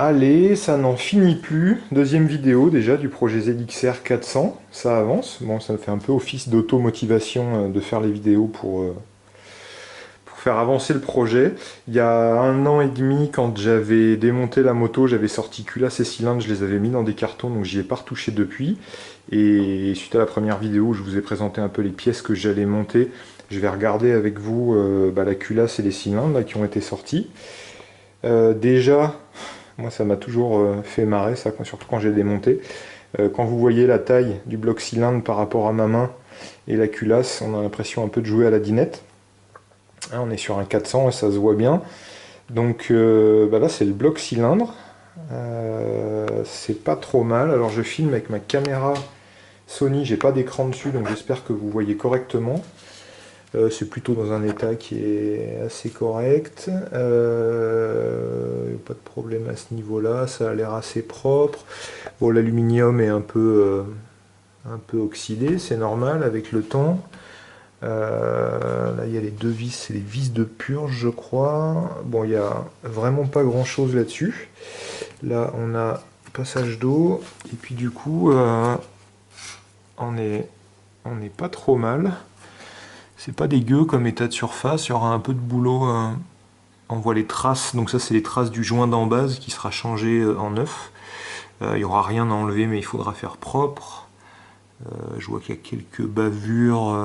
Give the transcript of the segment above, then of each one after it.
Allez, ça n'en finit plus. Deuxième vidéo déjà du projet ZXR 400. Ça avance. Bon, ça fait un peu office d'auto-motivation de faire les vidéos pour faire avancer le projet. Il y a 1 an et demi, quand j'avais démonté la moto, j'avais sorti culasse et cylindres, je les avais mis dans des cartons, donc j'y ai pas retouché depuis. Et suite à la première vidéo où je vous ai présenté un peu les pièces que j'allais monter, je vais regarder avec vous la culasse et les cylindres là, qui ont été sortis. Déjà, moi ça m'a toujours fait marrer, ça, surtout quand j'ai démonté. Quand vous voyez la taille du bloc cylindre par rapport à ma main et la culasse, on a l'impression un peu de jouer à la dinette. Hein, on est sur un 400 et ça se voit bien. Donc là c'est le bloc cylindre. C'est pas trop mal. Alors je filme avec ma caméra Sony, j'ai pas d'écran dessus, donc j'espère que vous voyez correctement. C'est plutôt dans un état qui est assez correct. Pas de problème à ce niveau-là, ça a l'air assez propre. Bon, l'aluminium est un peu oxydé, c'est normal avec le temps. Là, il y a les deux vis, c'est les vis de purge, je crois. Bon, il n'y a vraiment pas grand-chose là-dessus. Là, on a passage d'eau. Et puis du coup, on est pas trop mal. C'est pas dégueu comme état de surface, il y aura un peu de boulot. On voit les traces, donc ça c'est les traces du joint d'en base qui sera changé en neuf. Il n'y aura rien à enlever, mais il faudra faire propre. Je vois qu'il y a quelques bavures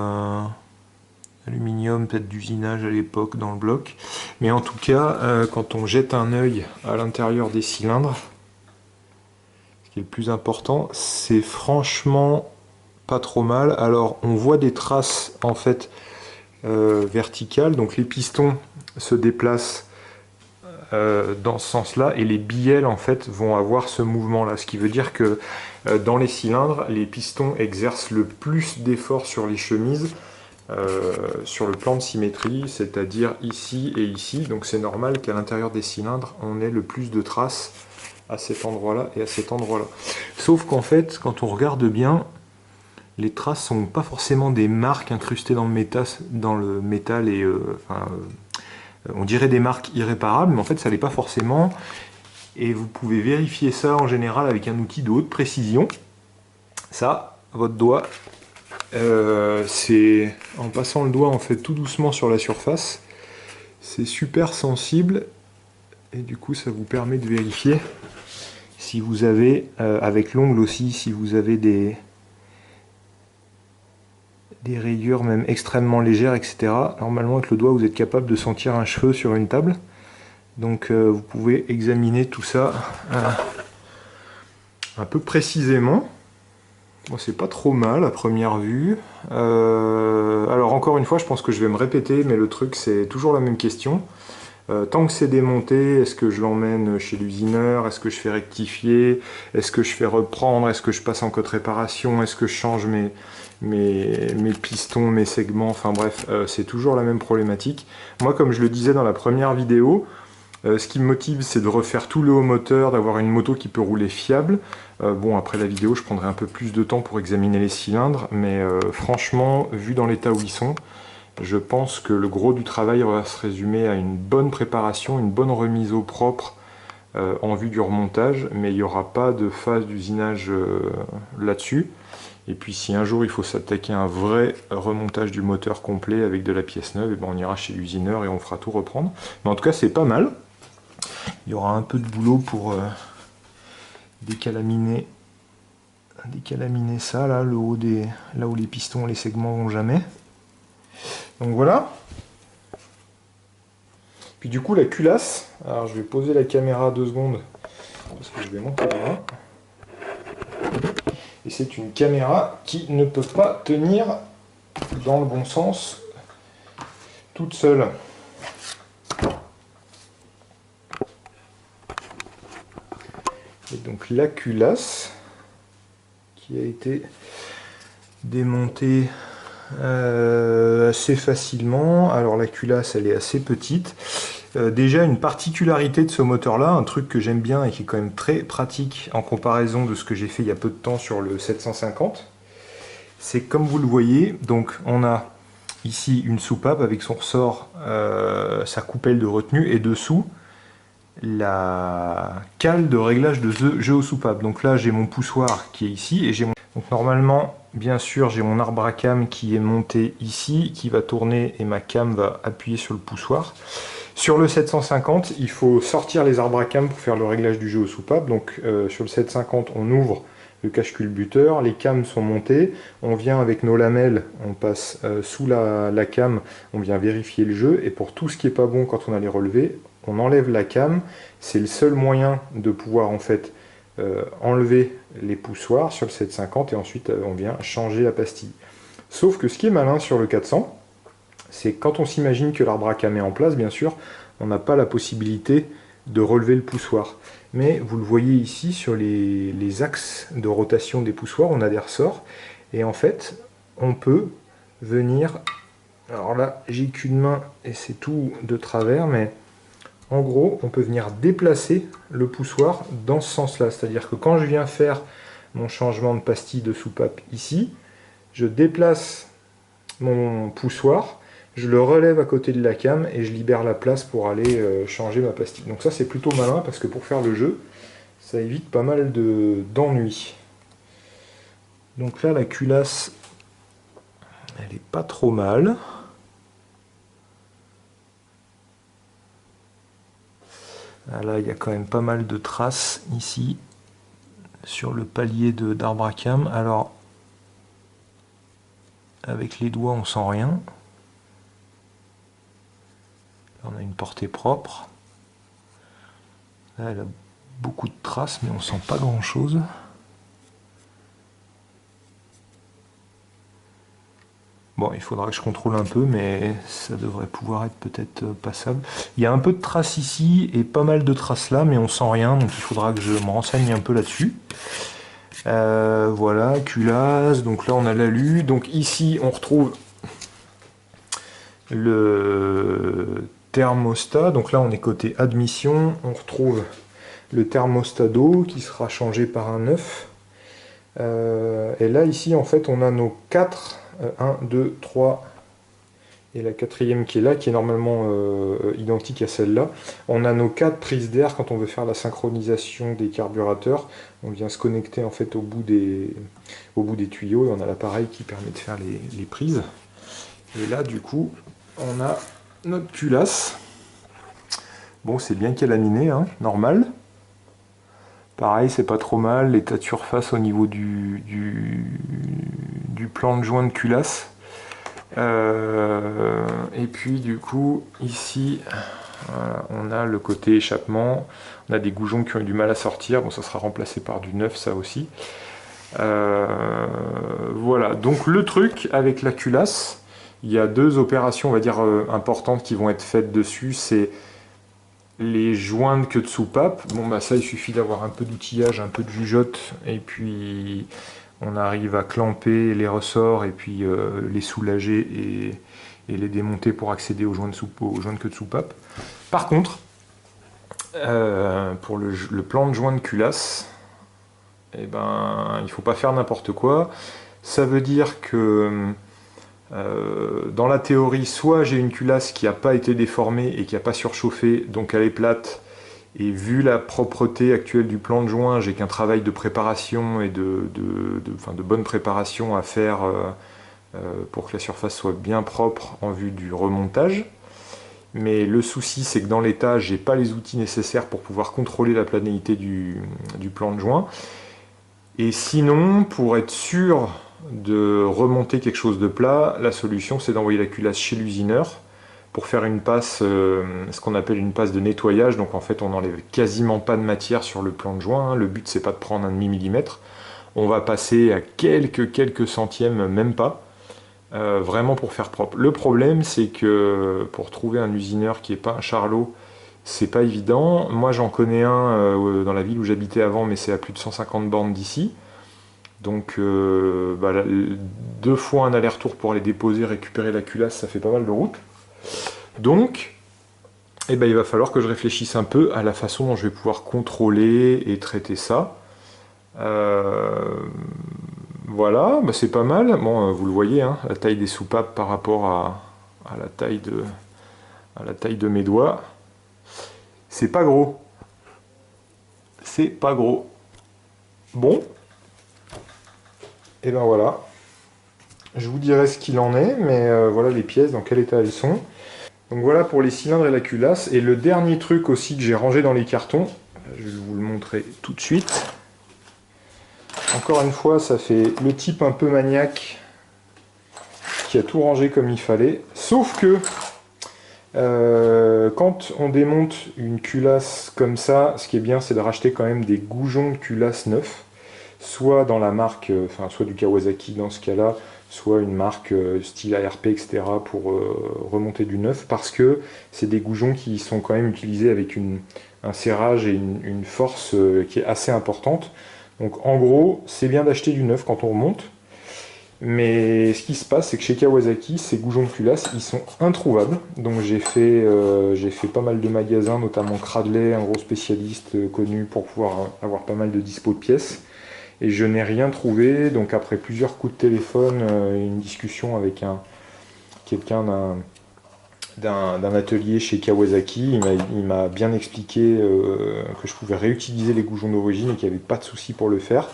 aluminium, peut-être d'usinage à l'époque dans le bloc. Mais en tout cas, quand on jette un œil à l'intérieur des cylindres, ce qui est le plus important, c'est franchement pas trop mal. Alors on voit des traces en fait verticales, donc les pistons se déplacent dans ce sens-là et les billets en fait vont avoir ce mouvement-là, ce qui veut dire que dans les cylindres, les pistons exercent le plus d'efforts sur les chemises sur le plan de symétrie, c'est-à-dire ici et ici, donc c'est normal qu'à l'intérieur des cylindres on ait le plus de traces à cet endroit-là et à cet endroit-là. Sauf qu'en fait, quand on regarde bien, les traces sont pas forcément des marques incrustées dans le métal et on dirait des marques irréparables, mais en fait ça l'est pas forcément. Et vous pouvez vérifier ça en général avec un outil de haute précision. Ça, votre doigt, c'est en passant le doigt en fait tout doucement sur la surface, c'est super sensible et du coup ça vous permet de vérifier si vous avez, avec l'ongle aussi, si vous avez des rayures même extrêmement légères, etc. Normalement avec le doigt vous êtes capable de sentir un cheveu sur une table. Donc vous pouvez examiner tout ça un peu précisément. Bon, c'est pas trop mal à première vue. Alors encore une fois, je pense que je vais me répéter, mais le truc c'est toujours la même question. Tant que c'est démonté, est-ce que je l'emmène chez l'usineur? Est-ce que je fais rectifier? Est-ce que je fais reprendre? Est-ce que je passe en code réparation? Est-ce que je change mes pistons, mes segments? Enfin bref, c'est toujours la même problématique. Moi, comme je le disais dans la première vidéo, ce qui me motive, c'est de refaire tout le haut moteur, d'avoir une moto qui peut rouler fiable. Bon, après la vidéo, je prendrai un peu plus de temps pour examiner les cylindres, mais franchement, vu dans l'état où ils sont, je pense que le gros du travail va se résumer à une bonne préparation, une bonne remise au propre en vue du remontage, mais il n'y aura pas de phase d'usinage là-dessus. Et puis si un jour il faut s'attaquer à un vrai remontage du moteur complet avec de la pièce neuve, et ben on ira chez l'usineur et on fera tout reprendre. Mais en tout cas c'est pas mal. Il y aura un peu de boulot pour décalaminer ça, là, le haut là où les pistons, les segments vont jamais. Donc voilà. Puis du coup la culasse, alors je vais poser la caméra 2 secondes parce que je vais monter là. Et c'est une caméra qui ne peut pas tenir dans le bon sens toute seule. Et donc la culasse qui a été démontée assez facilement. Alors la culasse elle est assez petite. Déjà une particularité de ce moteur là, un truc que j'aime bien et qui est quand même très pratique en comparaison de ce que j'ai fait il y a peu de temps sur le 750, c'est comme vous le voyez, donc on a ici une soupape avec son ressort, sa coupelle de retenue, et dessous la cale de réglage de jeu aux soupapes. Donc là j'ai mon poussoir qui est ici et j'ai mon... Donc normalement, bien sûr, j'ai mon arbre à cam qui est monté ici, qui va tourner et ma cam va appuyer sur le poussoir. Sur le 750, il faut sortir les arbres à cam pour faire le réglage du jeu aux soupapes. Donc sur le 750, on ouvre le cache-culbuteur, les cams sont montées, on vient avec nos lamelles, on passe sous la cam, on vient vérifier le jeu, et pour tout ce qui n'est pas bon quand on a les relevés, on enlève la cam. C'est le seul moyen de pouvoir en fait enlever les poussoirs sur le 750 et ensuite on vient changer la pastille. Sauf que ce qui est malin sur le 400, c'est quand on s'imagine que l'arbre à cam est en place, bien sûr, on n'a pas la possibilité de relever le poussoir. Mais vous le voyez ici sur les axes de rotation des poussoirs, on a des ressorts. Et en fait, on peut venir... Alors là, j'ai qu'une main et c'est tout de travers, mais en gros, on peut venir déplacer le poussoir dans ce sens-là. C'est-à-dire que quand je viens faire mon changement de pastille de soupape ici, je déplace mon poussoir, je le relève à côté de la cam et je libère la place pour aller changer ma pastille. Donc ça c'est plutôt malin parce que pour faire le jeu, ça évite pas mal d'ennuis. Donc là la culasse, elle est pas trop mal. Là il y a quand même pas mal de traces ici sur le palier d'arbre à cam. Alors avec les doigts on sent rien. Là, on a une portée propre. Là elle a beaucoup de traces mais on sent pas grand chose. Bon, il faudra que je contrôle un peu, mais ça devrait pouvoir être peut-être passable. Il y a un peu de traces ici et pas mal de traces là, mais on sent rien, donc il faudra que je me renseigne un peu là-dessus. Voilà, culasse, donc là on a l'alu. Donc ici on retrouve le thermostat, donc là on est côté admission, on retrouve le thermostat d'eau qui sera changé par un 9. Et là ici en fait on a nos 4, 1, 2, 3 et la quatrième qui est là, qui est normalement identique à celle-là. On a nos 4 prises d'air quand on veut faire la synchronisation des carburateurs. On vient se connecter en fait au bout des tuyaux et on a l'appareil qui permet de faire les prises. Et là du coup on a notre culasse. Bon, c'est bien qu'elle est laminée, hein, normal. Pareil, c'est pas trop mal, l'état de surface au niveau du plan de joint de culasse. Et puis du coup, ici, voilà, on a le côté échappement. On a des goujons qui ont eu du mal à sortir. Bon, ça sera remplacé par du neuf, ça aussi. Voilà, donc le truc avec la culasse, il y a 2 opérations, on va dire, importantes qui vont être faites dessus. C'est les joints de queue de soupape. Bon bah ça il suffit d'avoir un peu d'outillage, un peu de jugeote et puis on arrive à clamper les ressorts et puis les soulager et les démonter pour accéder aux joints de queue de soupape. Par contre, pour le plan de joint de culasse, eh ben, il ne faut pas faire n'importe quoi. Ça veut dire que dans la théorie, soit j'ai une culasse qui n'a pas été déformée et qui n'a pas surchauffé, donc elle est plate, et vu la propreté actuelle du plan de joint, j'ai qu'un travail de préparation et de bonne préparation à faire pour que la surface soit bien propre en vue du remontage. Mais le souci, c'est que dans l'état, j'ai pas les outils nécessaires pour pouvoir contrôler la planéité du plan de joint. Et sinon, pour être sûr de remonter quelque chose de plat, la solution c'est d'envoyer la culasse chez l'usineur pour faire une passe, ce qu'on appelle une passe de nettoyage. Donc en fait on n'enlève quasiment pas de matière sur le plan de joint, hein. Le but c'est pas de prendre un demi-millimètre, on va passer à quelques centièmes, même pas, vraiment pour faire propre. Le problème c'est que pour trouver un usineur qui n'est pas un charlot, c'est pas évident. Moi j'en connais un dans la ville où j'habitais avant, mais c'est à plus de 150 bornes d'ici. Donc 2 fois un aller-retour pour aller déposer, récupérer la culasse, ça fait pas mal de route. Donc il va falloir que je réfléchisse un peu à la façon dont je vais pouvoir contrôler et traiter ça. Voilà, c'est pas mal. Bon, vous le voyez, hein, la taille des soupapes par rapport à la taille de mes doigts. C'est pas gros. c'est pas gros. Bon, et ben voilà. Je vous dirai ce qu'il en est, mais voilà les pièces, dans quel état elles sont. Donc voilà pour les cylindres et la culasse. Et le dernier truc aussi que j'ai rangé dans les cartons, je vais vous le montrer tout de suite. Encore une fois, ça fait le type un peu maniaque qui a tout rangé comme il fallait. Sauf que quand on démonte une culasse comme ça, ce qui est bien, c'est de racheter quand même des goujons de culasse neufs. Soit dans la marque, enfin soit du Kawasaki dans ce cas-là, soit une marque style ARP, etc. pour remonter du neuf, parce que c'est des goujons qui sont quand même utilisés avec un serrage et une force qui est assez importante. Donc en gros, c'est bien d'acheter du neuf quand on remonte, mais ce qui se passe, c'est que chez Kawasaki, ces goujons de culasse, ils sont introuvables. Donc j'ai fait pas mal de magasins, notamment Cradley, un gros spécialiste connu pour pouvoir avoir pas mal de dispo de pièces. Et je n'ai rien trouvé, donc après plusieurs coups de téléphone, une discussion avec quelqu'un d'un atelier chez Kawasaki, il m'a bien expliqué que je pouvais réutiliser les goujons d'origine et qu'il n'y avait pas de souci pour le faire.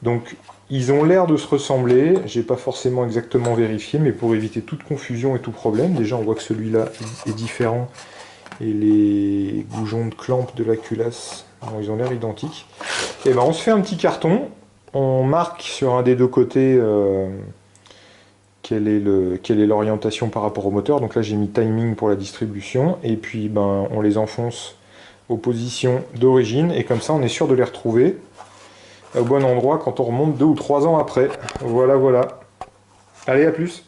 Donc ils ont l'air de se ressembler, j'ai pas forcément exactement vérifié, mais pour éviter toute confusion et tout problème, déjà on voit que celui-là est différent et les goujons de clamp de la culasse, bon, ils ont l'air identiques. Et ben on se fait un petit carton, on marque sur un des deux côtés quelle est l'orientation par rapport au moteur. Donc là j'ai mis timing pour la distribution, et puis ben on les enfonce aux positions d'origine, et comme ça on est sûr de les retrouver au bon endroit quand on remonte 2 ou 3 ans après. Voilà, voilà. Allez, à plus!